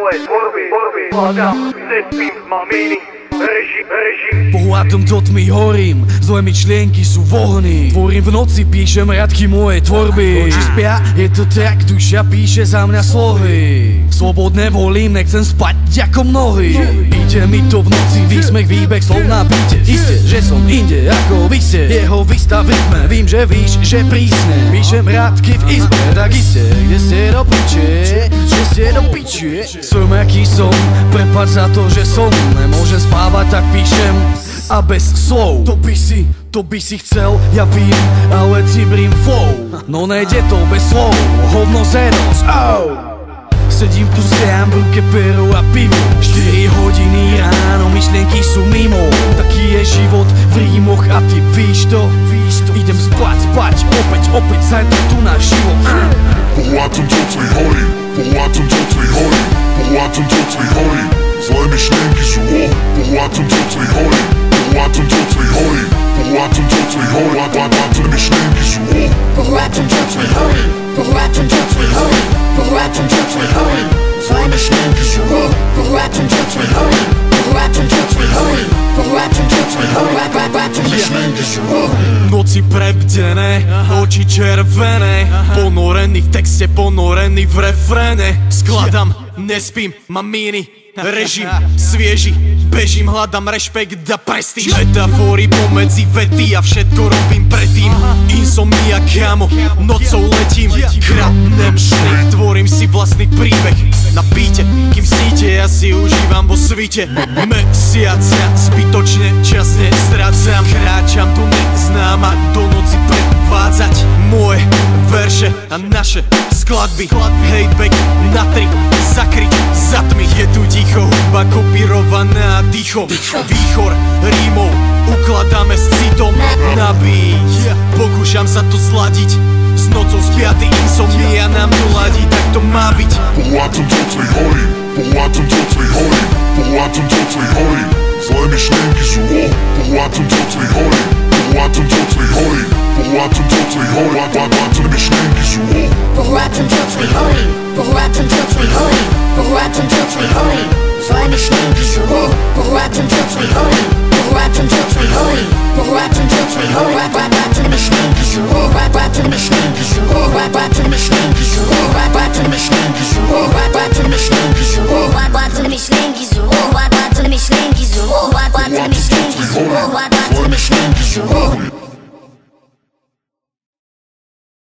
moje tvorby, hľadám, nespím, mám míny, režim. Pohľadom do tmy horím, zlé myšlienky sú v ohni. Tvorím v noci, píšem riadky moje tvorby. Oči spia, je to tak, duša píše za mňa slohy. Slobodne volím, nechcem spať ako mnohí. Ide mi to v noci, výsmech, výbeh, slov na byte. Isté, že som inde ako vy ste. Jeho výstav v rytme, vím, že víš, že prísne. Píšem riadky v izbe, tak isté, kde ste do piče, že ste do piče. Som aký som, prepáč za to, že som nemôžem spávať, tak píšem a bez slov. To by si chcel, ja vím, ale cibrím flow. No nejde to bez slov, hovno zenos, Sedím tu sám, v ruke pero a pivo. 4 hodiny ráno, myšlienky sú mimo. Taký je život v rímoch a ty víš to. Idem spať, opäť zajtra tu na život. Pohľadom do tmy horím, pohľadom do tmy horím, pohľadom do tmy horím. Zlé myšlienky sú pohľadom do tmy horím, pohľadom do tmy horím, pohľadom do tmy horím, pohľadom myšlienky sú pohľadom do tmy horím, pohľadom do tmy horím, pohľadom do tmy horím. Zlé myšlienky sú pohľadom do tmy horím, pohľadom do tmy horím, pohľadom do tmy horím, pohľadom myšlienky sú Noci prebdené, oči červené, ponorený v texte, ponorený v refréne. Skladám, nespím, mám míny, režim svieži, bežím, hľadám rešpekt a prestíž. Metafory pomedzi vety a všetko robím predtým. Insomnia, kámo, nocou letím, kradnem sny, tvorím si vlastný príbeh na beate. Kým sníte, ja si užívam vo svite. Mesiaca, zbytočne čas nestrácam, kráčam tu neznáma, do noci prevádzať moje verše a naše skladby. Hateback na 3, zakryť za tmy. Je tu ticho, hudba kopírovaná dýchom. Výchor rímov ukladáme s citom na beat. Pokúšam sa to zladiť s nocou spiaty, insomnia nám doladí, tak to má byť. Pohľadom do tmy horím, pohľadom do tmy horím, pohľadom do tmy horím. Zlé myšlienky sú pohľadom do tmy horím,